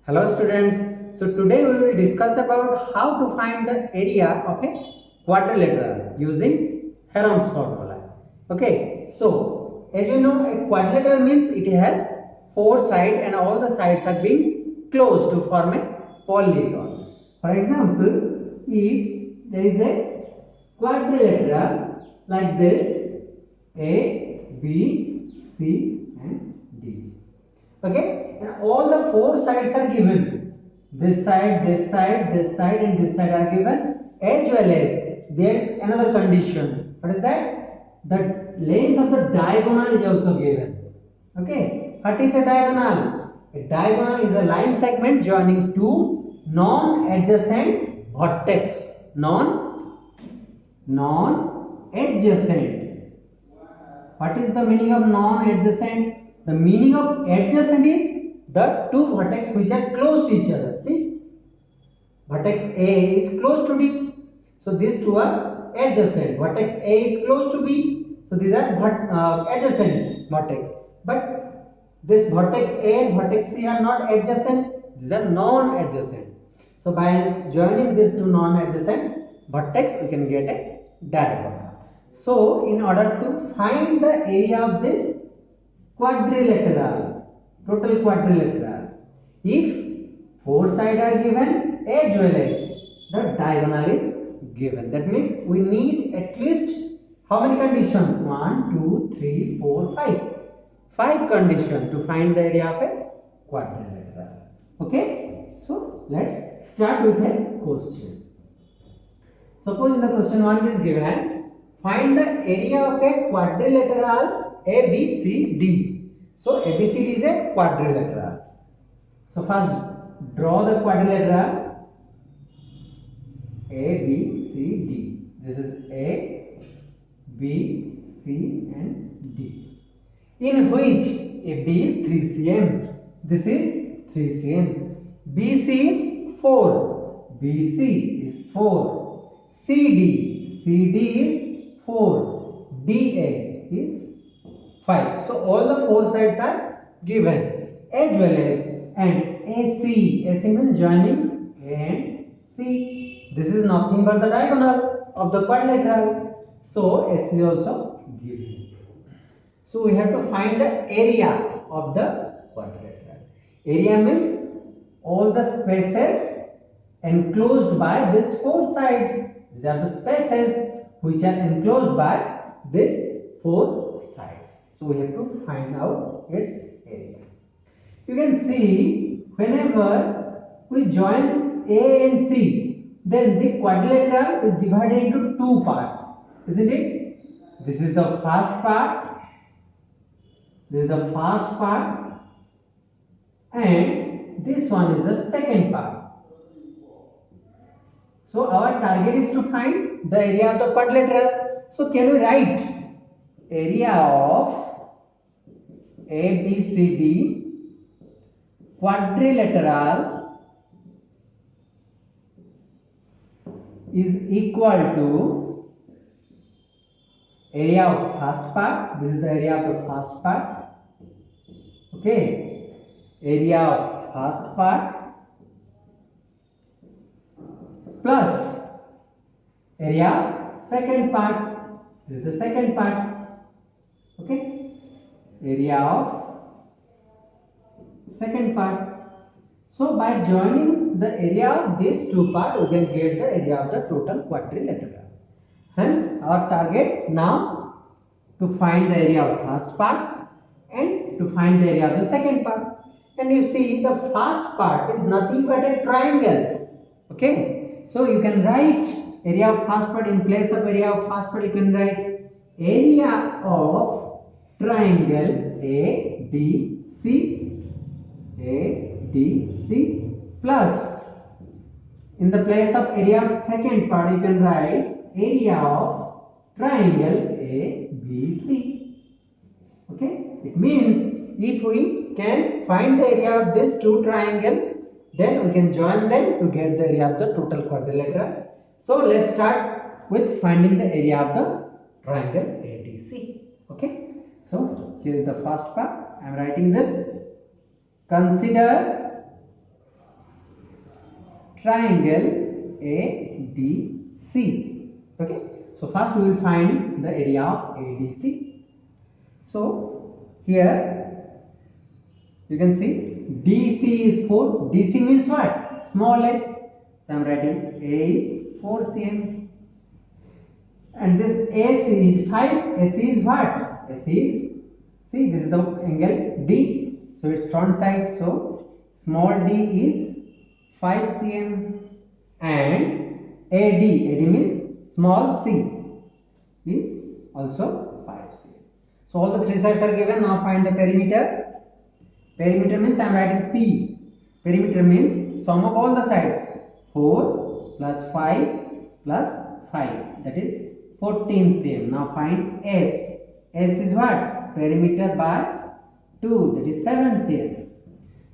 Hello students, so today we will discuss about how to find the area of a quadrilateral using Heron's formula. Okay, so as you know, a quadrilateral means it has four sides and all the sides are being closed to form a polygon. For example, if there is a quadrilateral like this, A, B, C and D. Okay, and all the four sides are given. This side, this side, this side and this side are given, as well as there is another condition. What is that? The length of the diagonal is also given. Okay, what is a diagonal? A diagonal is a line segment joining two non-adjacent vertex. Non-adjacent. What is the meaning of non-adjacent? The meaning of adjacent is the two vertex which are close to each other. See, vertex A is close to D, so these two are adjacent. Vertex A is close to B, so these are adjacent vertex. But this vertex A and vertex C are not adjacent; these are non-adjacent. So by joining these two non-adjacent vertex, we can get a diagonal. So in order to find the area of this quadrilateral, total quadrilateral, if four sides are given as well as the diagonal is given, that means we need at least how many conditions? 1, 2, 3, 4, 5. 5 conditions to find the area of a quadrilateral. Okay, so let's start with a question. Suppose in the question 1 is given, find the area of a quadrilateral ABCD. So ABCD is a quadrilateral. So first draw the quadrilateral ABCD. This is A, B, C and D. In which AB is 3 cm. This is 3 cm. BC is 4. BC is 4. CD is 4. DA is 5. So all the four sides are given, as well as and AC means joining A and C. This is nothing but the diagonal of the quadrilateral. So AC is also given. So we have to find the area of the quadrilateral. Area means all the spaces enclosed by these four sides. These are the spaces which are enclosed by these four sides. So we have to find out its area. You can see whenever we join A and C, then the quadrilateral is divided into two parts, isn't it? This is the first part. This is the first part, and this one is the second part. So our target is to find the area of the quadrilateral. So can we write area of ABCD quadrilateral is equal to area of first part. This is the area of the first part. Okay, area of first part plus area of second part. This is the second part. Okay, area of second part. So by joining the area of these two parts, we can get the area of the total quadrilateral. Hence our target now to find the area of first part and to find the area of the second part. And you see the first part is nothing but a triangle. Okay, so you can write area of first part in place of area of first part. You can write area of triangle ADC plus in the place of area of second part you can write area of triangle ABC. Okay, it means if we can find the area of these two triangles, then we can join them to get the area of the total quadrilateral. So let's start with finding the area of the triangle ADC. Okay, so here is the first part. I am writing this. Consider triangle ADC. Okay, so first we will find the area of ADC. So here you can see DC is 4. DC means what? Small a. So I am writing A is 4 cm. And this AC is 5. AC is what? AC is, see, this is the angle D. So its front side. So small d is 5 cm. And AD means small c is also 5 cm. So all the three sides are given. Now find the perimeter. Perimeter means I am writing P. Perimeter means sum of all the sides. 4 plus 5 plus 5. That is 14 cm. Now find S. S is what? Perimeter by 2. That is 7 cm.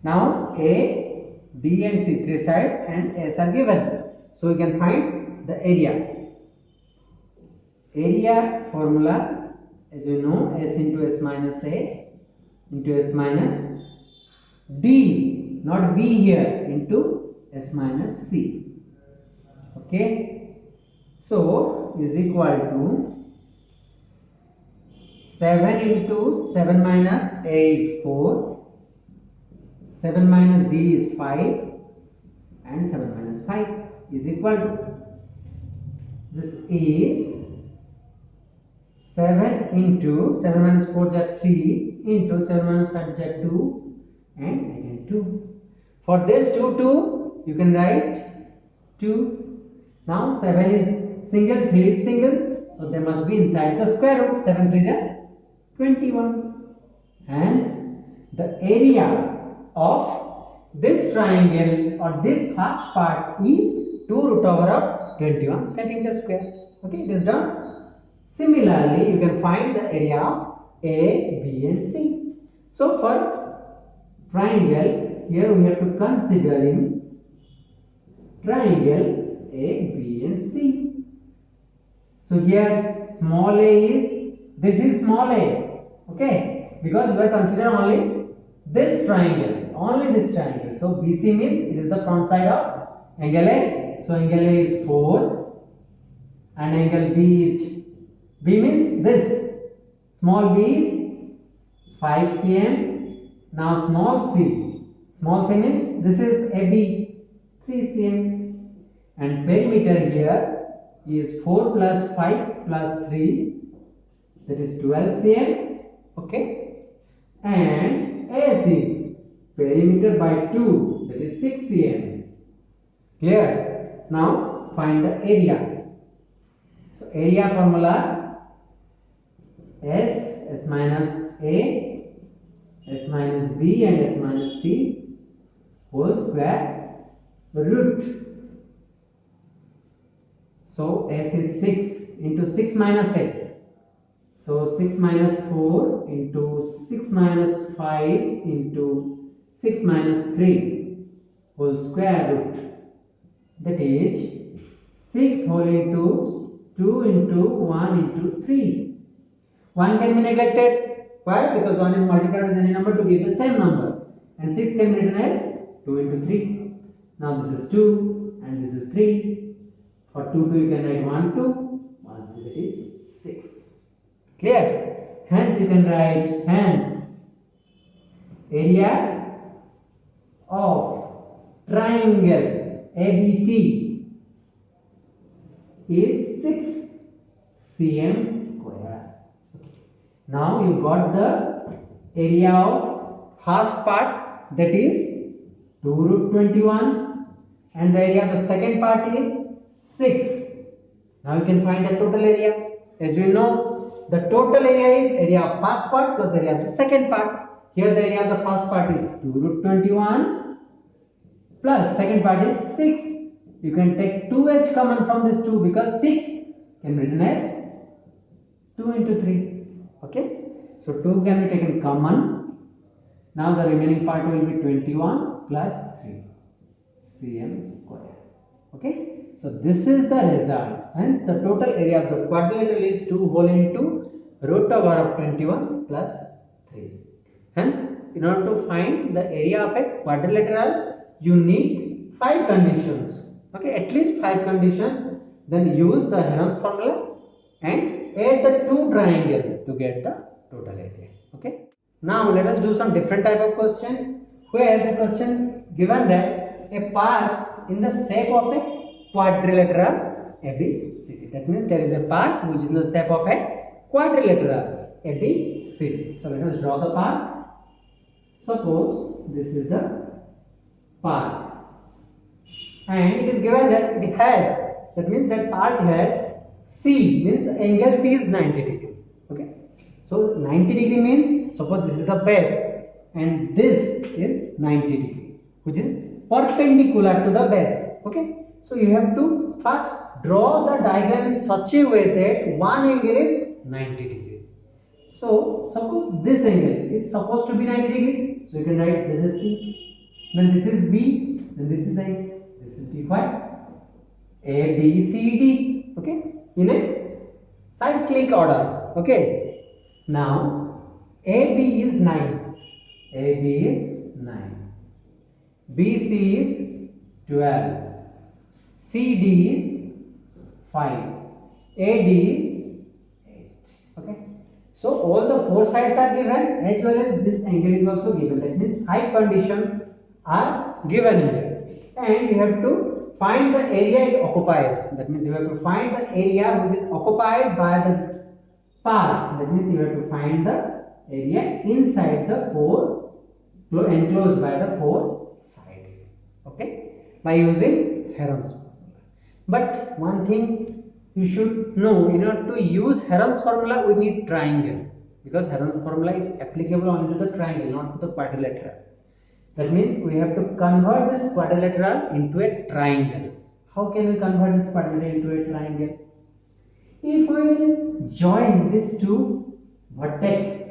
Now A, B and C, three sides and S are given. So we can find the area. Area formula, as you know, S into S minus A into S minus D, not B here, into S minus C. Okay, so is equal to 7 into 7 minus A is 4, 7 minus D is 5, and 7 minus 5 is equal to, this is 7 into 7 minus 4 is 3 into 7 minus 5 is 2 and again 2. For this 2 you can write 2. Now 7 is single, 3 is single, so they must be inside the square root. 7 3 is 21. Hence the area of this triangle or this first part is 2 root over of 21 centimeter square. Okay, it is done. Similarly, you can find the area of A, B and C. So for triangle, here we have to consider in triangle A, B and C. So here small a is, this is small a, okay, because we are considering only this triangle, only this triangle. So BC means it is the front side of angle A. So angle A is 4 and angle B is, B means this, small b is 5 cm. Now small c means this is AB 3 cm, and perimeter here is 4 plus 5 plus 3, that is 12 cm. Okay, and S is perimeter by 2, that is 6 cm. Clear? Now find the area. So area formula, S minus A, S minus B and S minus C whole square root. So S is 6 into 6 minus A. So 6 minus 4 into 6 minus 5 into 6 minus 3 whole square root. That is 6 whole into 2 into 1 into 3. 1 can be neglected. Why? Because 1 is multiplied with any number to give the same number. And 6 can be written as 2 into 3. Now this is 2 and this is 3. For 2 you can write 1 2. 1 2, that is 6. Clear? Hence you can write, hence area of triangle ABC is 6 cm square. Now you got the area of first part, that is 2 root 21, and the area of the second part is 6. Now you can find the total area. As we know, the total area is area of first part plus area of the second part. Here the area of the first part is 2 root 21 plus second part is 6. You can take 2h common from this 2 because 6 can be written as 2 into 3. Okay, so 2 can be taken common. Now the remaining part will be 21 plus 3 cm square. Okay, so this is the result. Hence the total area of the quadrilateral is 2 whole into root over of 21 plus 3. Hence in order to find the area of a quadrilateral, you need 5 conditions. Okay, at least 5 conditions. Then use the Heron's formula and add the two triangles to get the total area. Okay. Now let us do some different type of question, where the question given that a park in the shape of a quadrilateral ABCD. That means there is a park which is in the shape of a quadrilateral ABCD. So let us draw the park. Suppose this is the park, and it is given that it has, that means that park has C, means the angle C is 90 degree. Okay, so 90 degree means, suppose this is the base and this is 90 degree, which is perpendicular to the base. Okay, so you have to first draw the diagram in such a way that one angle is 90 degree. So suppose this angle is supposed to be 90 degree, so you can write this is C, then this is B, then this is A, this is D, A, B, C, D. Okay, in a cyclic order. Okay, now AB is 9, AB is 9, BC is 12, CD is 5, AD is 8. Okay, so all the four sides are given as well as this angle is also given. That means 5 conditions are given here, and you have to find the area it occupies. That means you have to find the area which is occupied by the park. That means you have to find the area inside the four, enclosed by the four sides. Okay, by using Heron's formula. But one thing you should know, in order to use Heron's formula we need triangle, because Heron's formula is applicable only to the triangle, not to the quadrilateral. That means we have to convert this quadrilateral into a triangle. How can we convert this quadrilateral into a triangle? If we will join these two vertex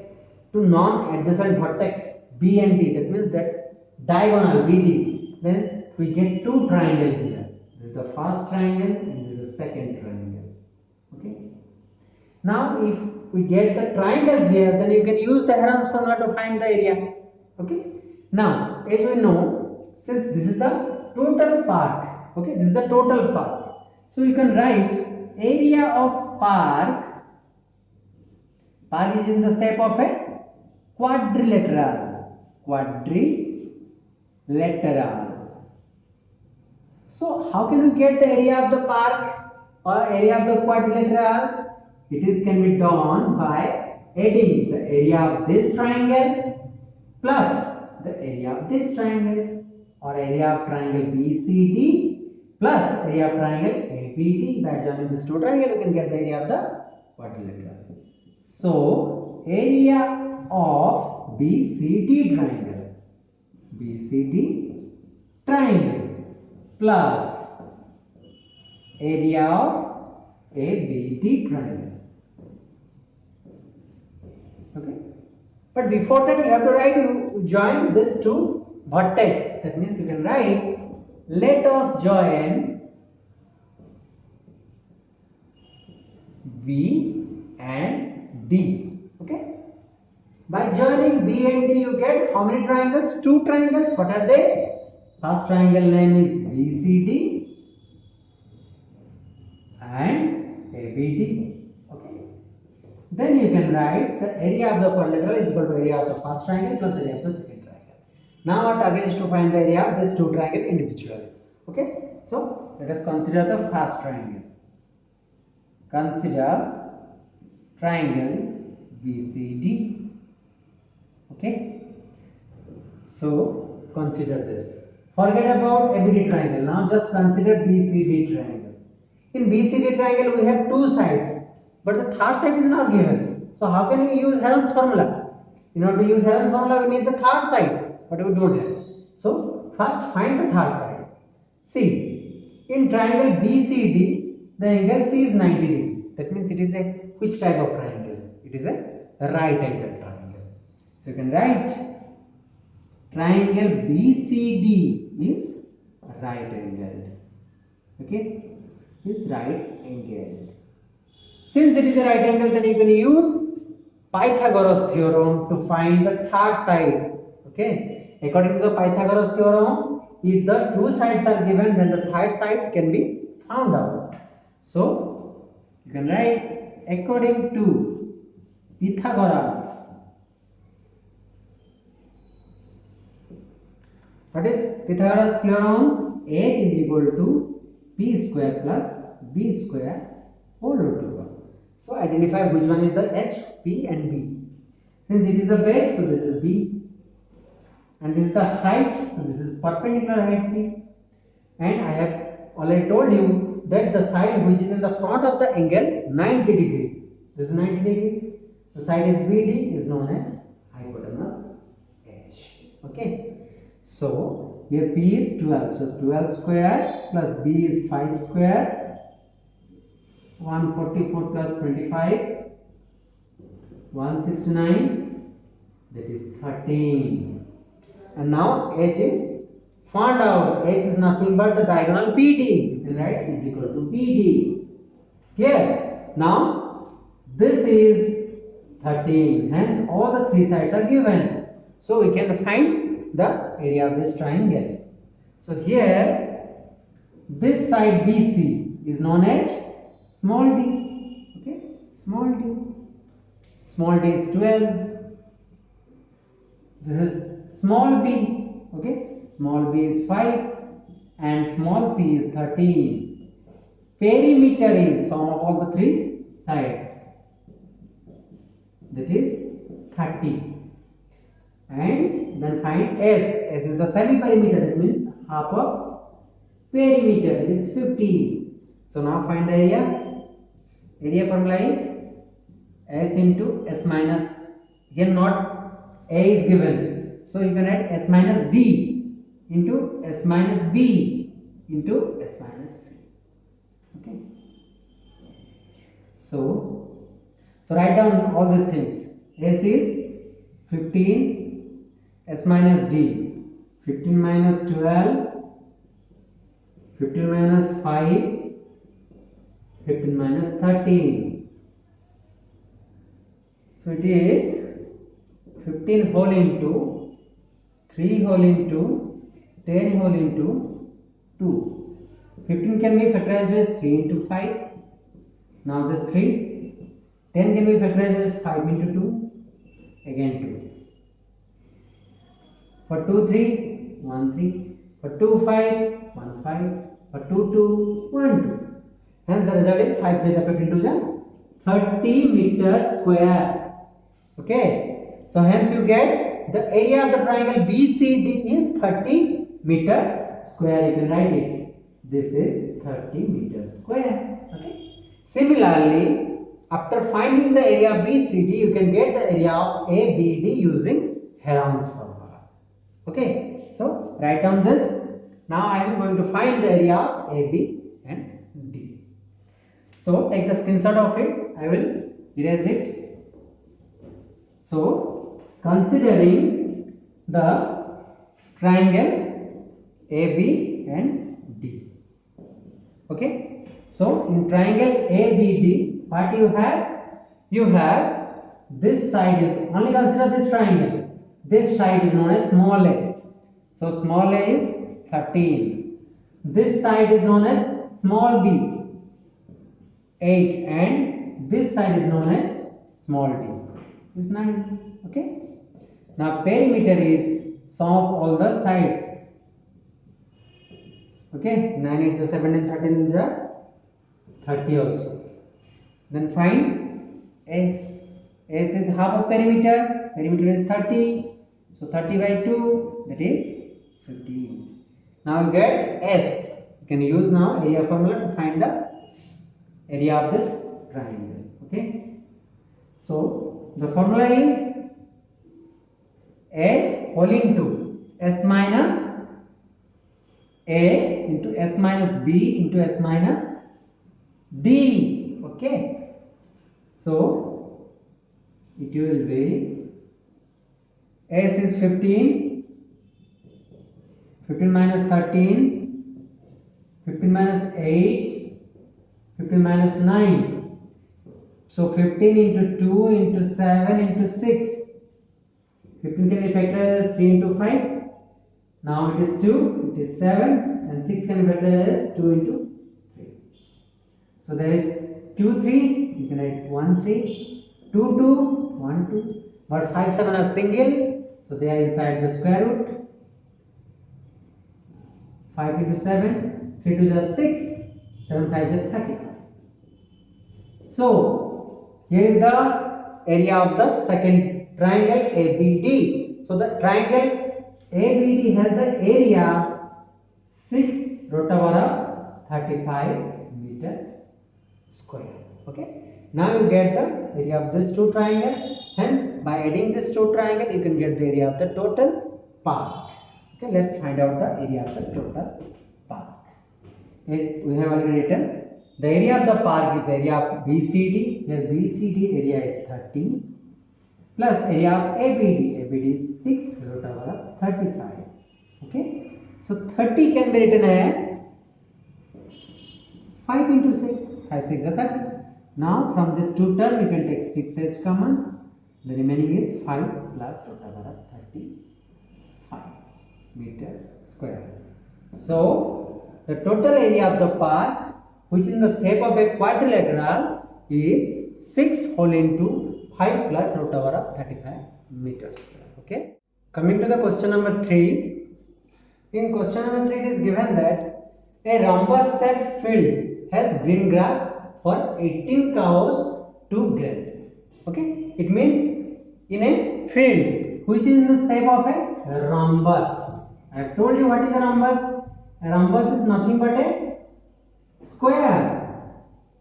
to non-adjacent vertex B and D, that means that diagonal BD, then we get two triangles here. This is the first triangle and this is the second triangle. Okay. Now if we get the triangles here, then you can use the Heron's formula to find the area. Okay. Now, as we know, since this is the total park, okay, this is the total park. So you can write area of park. Park is in the shape of a quadrilateral. Quadrilateral. So how can we get the area of the park or area of the quadrilateral? It can be done by adding the area of this triangle plus the area of this triangle, or area of triangle BCD plus area of triangle ABD. By joining these two triangles, you can get the area of the quadrilateral. So area of BCD triangle plus area of ABD triangle. Okay. But before that, you have to write, join these two vertex. That means you can write, let us join B and D. Okay. By joining B and D, you get how many triangles? Two triangles. What are they? First triangle name is BCD and ABD. Then you can write the area of the quadrilateral is equal to area of the first triangle plus area of the second triangle. Now our target is to find the area of these two triangles individually. Okay, so let us consider the first triangle. Consider triangle BCD. Okay, so consider this. Forget about ABD triangle. Now just consider BCD triangle. In BCD triangle we have two sides, but the third side is not given. So how can we use Heron's formula? In order to use Heron's formula, we need the third side, but we don't have. So first find the third side. See, in triangle BCD, the angle C is 90 degree. That means it is a which type of triangle? It is a right angle triangle. So you can write triangle BCD is right angled. Okay, is right angled. Since it is a right angle, then you can use Pythagoras theorem to find the third side. Okay, according to the Pythagoras theorem, if the two sides are given, then the third side can be found out. So you can write according to Pythagoras. What is Pythagoras theorem? H is equal to P square plus B square whole root over. So identify which one is the H, P and B. Since it is the base, so this is B. And this is the height, so this is perpendicular height P. And I have already told you that the side which is in the front of the angle 90 degree. This is 90 degree. The side is BD is known as hypotenuse H. Okay. So here P is 12. So 12 square plus B is 5 square. 144 plus 25. 169. That is 13. And now H is found out. H is nothing but the diagonal PD. You can write is equal to PD. Here. Now this is 13. Hence all the three sides are given. So we can find the area of this triangle. So here this side BC is known as small d. Okay, small d. Small d is 12. This is small b. Okay, small b is 5 and small c is 13. Perimeter is sum of all the three sides. That is 30. And then find S. S is the semi-perimeter. That means half of perimeter. That is 50. So now find the area. Area formula is S into S minus. Here not A is given. So you can write S minus D into S minus B into S minus C. Okay. So write down all these things. S is 15. S minus D. 15 minus 12. 15 minus 5. 15 minus 13. So it is 15 whole into 3 whole into 10 whole into 2. 15 can be factorized as 3 into 5. Now this 3. 10 can be factorized as 5 into 2. Again 2. For 2 3, 1 3. For 2 5, 1 5. For 2 2, 1 2. Hence the result is 5 3 into the 30 meter square. Okay. So hence you get the area of the triangle BCD is 30 meter square. You can write it. This is 30 meter square. Okay. Similarly, after finding the area of BCD, you can get the area of ABD using Heron's formula. Okay. So write down this. Now I am going to find the area of AB and D. So take the screenshot of it. I will erase it. So considering the triangle AB and D. Okay. So in triangle ABD, what you have? You have this side is only consider this triangle. This side is known as small a. So small a is 13. This side is known as small b. 8 and this side is known as small d is 9. Okay. Now perimeter is sum of all the sides. Okay. 9 is 17, 13 is 30 also. Then find S. S is half of perimeter. Perimeter is 30. So 30 by 2 that is 15. Now you get S. You can use now area formula to find the area of this triangle. Okay. So the formula is S whole into S minus A into S minus B into S minus D. Okay. So it will be S is 15. 15 minus 13. 15 minus 8. 15 minus 9. So 15 into 2 into 7 into 6. 15 can be factorized as 3 into 5. Now it is 2, it is 7, and 6 can be written as 2 into 3. So there is 2, 3, you can write 1, 3, 2, 2, 1, 2. But 5, 7 are single, so they are inside the square root. 5 into 7, 3 to the 6, 7 5 is 35. So here is the area of the second triangle ABD. So the triangle ABD has the area 6 root over 35 meter square. Okay. Now you get the area of this two triangle. Hence, by adding this two triangle, you can get the area of the total park. Okay. Let's find out the area of the total park. As we have already written, the area of the park is the area of BCD. Here BCD area is 30 plus area of ABD. ABD is 6 root over 35. Okay. So 30 can be written as 5 into 6. 5 6 is 30. Now from this two term you can take 6 as common. The remaining is 5 plus root over 35 meter square. So the total area of the park, which in the shape of a quadrilateral, is 6 whole into 5 plus root over 35 meters. Okay. Coming to the question number 3. In question number 3, it is given that a rhombus shaped field has green grass for 18 cows to graze. Okay. It means in a field which is in the shape of a rhombus. I have told you what is a rhombus. A rhombus is nothing but a square,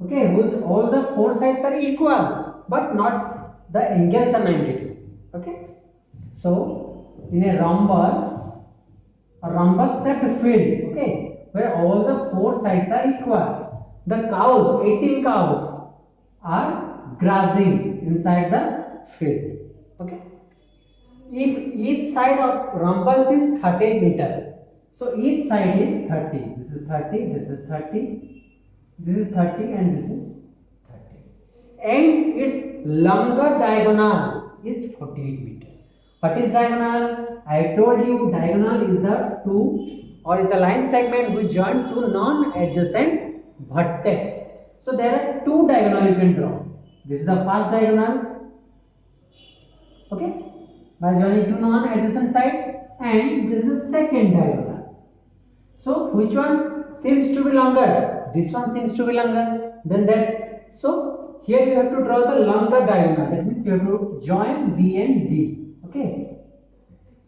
okay, whose all the four sides are equal, but not the angles are 90 degrees. Okay. So in a rhombus shaped field, okay, where all the four sides are equal, the cows, 18 cows, are grazing inside the field. Okay. If each side of rhombus is 30 meter, so each side is 30. This is 30, this is 30, this is 30, and this is 30. And its longer diagonal is 48 meter. What is diagonal? I have told you diagonal is the two or is the line segment which join two non-adjacent vertex. So there are two diagonal you can draw. This is the first diagonal. Okay. By joining two non-adjacent side, and this is the second diagonal. So which one seems to be longer? This one seems to be longer than that. So here you have to draw the longer diagonal. That means you have to join B and D. Okay.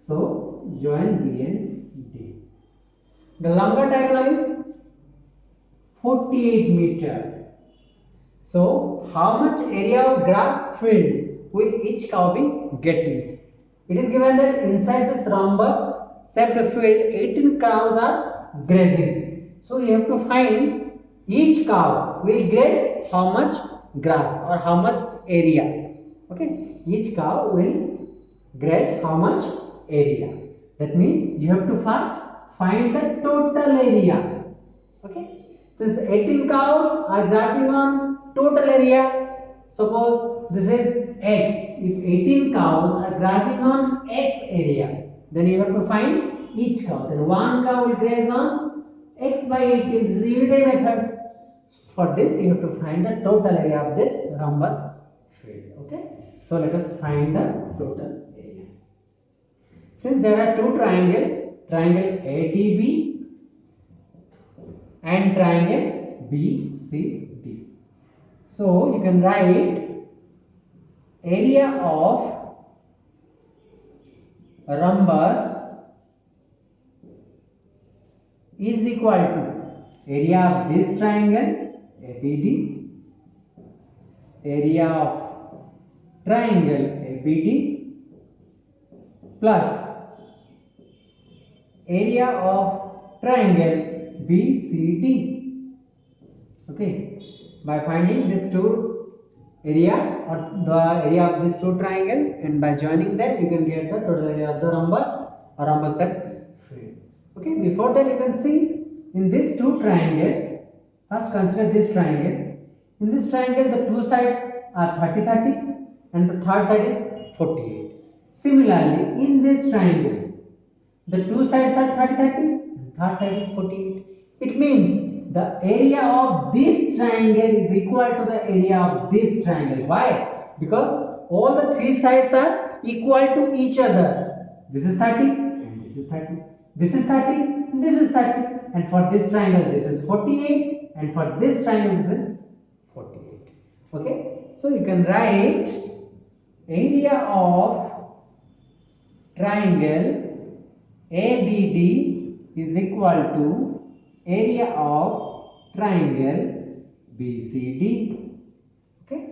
So join B and D. The longer diagonal is 48 meter. So how much area of grass field will each cow be getting? It is given that inside this rhombus shaped field 18 cows are grazing. So you have to find each cow will graze how much grass or how much area. Okay, each cow will graze how much area. That means you have to first find the total area. Okay, since 18 cows are grazing on total area, suppose this is X. If 18 cows are grazing on X area, then you have to find each cow. Then one cow will graze on X by 18. This is divided method. For this, you have to find the total area of this rhombus field. Okay. So let us find the total area. Since there are two triangles, triangle ADB and triangle BCD. So you can write area of rhombus is equal to area of this triangle ABD, area of triangle ABD plus area of triangle BCD. Okay, by finding these two area or the area of these two triangles, and by joining them you can get the total area of the rhombus or rhombus shaped field. Okay, before that you can see in these two triangles, first consider this triangle. In this triangle the two sides are 30 and the third side is 48. Similarly in this triangle The two sides are 30, 30. And third side is 48. It means the area of this triangle is equal to the area of this triangle. Why? Because all the three sides are equal to each other. This is 30 and this is 30. This is 30 and this is 30. And for this triangle this is 48 and for this triangle this is 48. Okay? So you can write area of triangle ABD is equal to area of triangle BCD. Okay.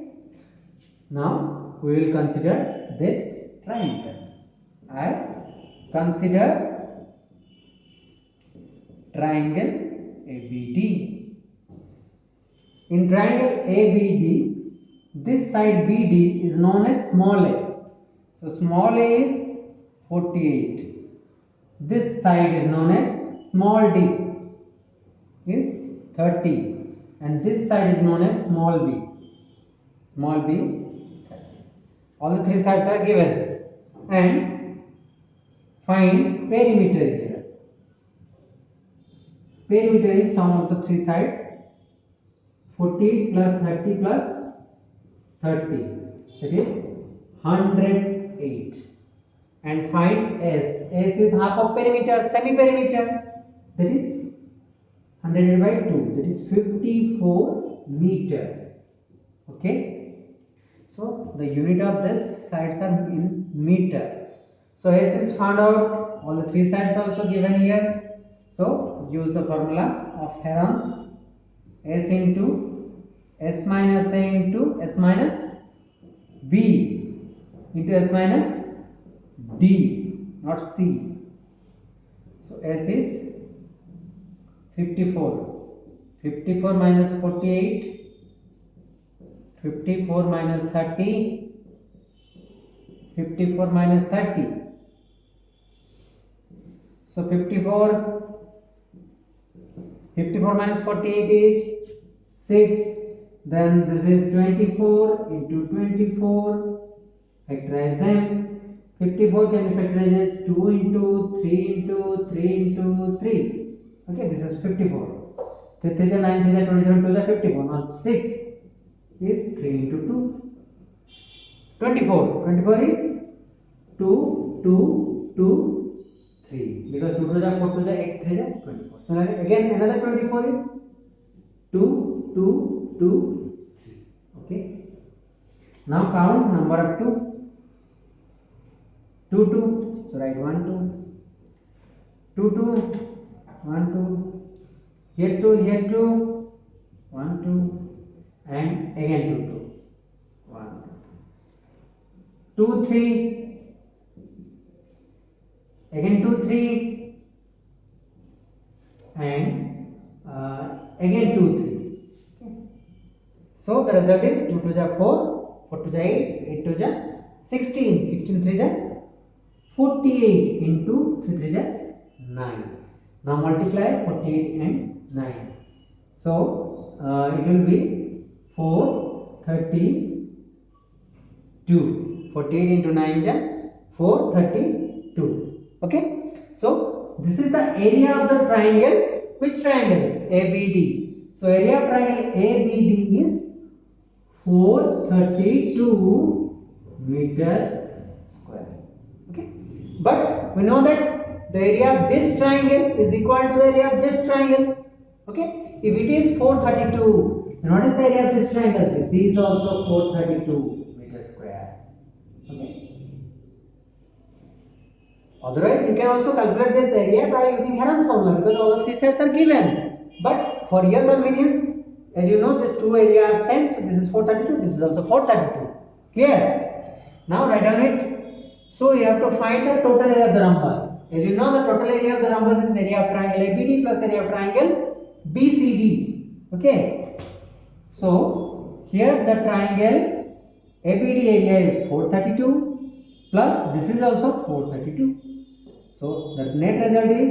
Now we will consider this triangle. I consider triangle ABD. In triangle ABD, this side BD is known as small a. So small a is 48. This side is known as small d is 30 and this side is known as small b. Small b is 30. All the three sides are given and find perimeter here. Perimeter is sum of the three sides 48 plus 30 plus 30, that is 108. And find S. S is half of perimeter, semi-perimeter, that is 100 by 2, that is 54 meter. Okay. So the unit of this sides are in meter. So S is found out. All the three sides also given here. So use the formula of Heron's. S into S minus A into S minus B into S minus D, not C. So S is 54. 54 minus 48. 54 minus 30. 54 minus 30. So 54 minus 48 is 6. Then this is 24 into 24. Factorize them. 54 can be factorized as 2 into 3 into 3 into 3. Okay, this is 54. 3 3 is 9, 3 is 27, 2 is 54. Now 6 is 3 into 2. 24. 24 is 2, 2, 2, 3. Because 2 to the 4 to the 8, 3 is 24. So again another 24 is 2, 2, 2, 3. Okay. Now count number of 2. 2, 2, so write 1, 2, 2, 2, 1, 2, here 2, 1, 2, and again 2, 2, 1, 2, 3, again 2, 3, and again 2, 3. Okay. So the result is 2 to the 4, 4 to the 8, 8 to the 16, 16 3 the 48 into 3 3 is 9. Now multiply 48 and 9. So it will be 432. 48 into 9 is 432. Okay. So this is the area of the triangle. Which triangle? ABD. So area of triangle ABD is 432 meter square. Okay. But we know that the area of this triangle is equal to the area of this triangle. Okay. If it is 432, then what is the area of this triangle? This is also 432 meter square. Okay. Otherwise, you can also calculate this area by using Heron's formula because all the three sides are given. But for your convenience, as you know, these two areas are same. So this is 432. This is also 432. Clear? Now write down it. So you have to find the total area of the rhombus. As you know, the total area of the rhombus is area of triangle ABD plus area of triangle BCD. Okay. So here the triangle ABD area is 432 plus this is also 432. So the net result is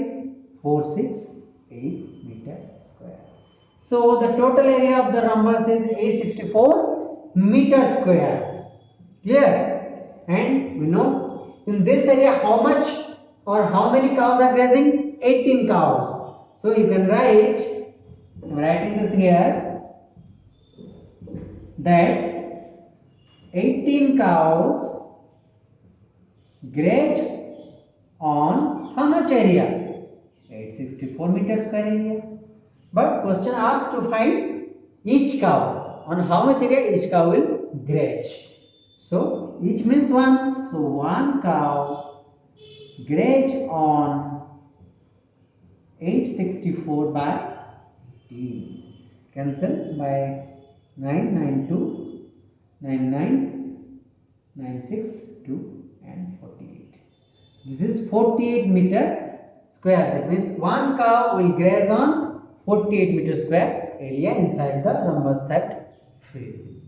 468 meter square. So the total area of the rhombus is 864 meter square. Clear? And we know in this area how much or how many cows are grazing? 18 cows. So you can write, I'm writing this here, that 18 cows graze on how much area? 864 meter square area. But question asks to find each cow. On how much area each cow will graze. So each means one. So one cow graze on 864 by E. Cancel by 992, 99, 962 and 48. This is 48 meter square. That means one cow will graze on 48 meter square area inside the rhombus shaped field.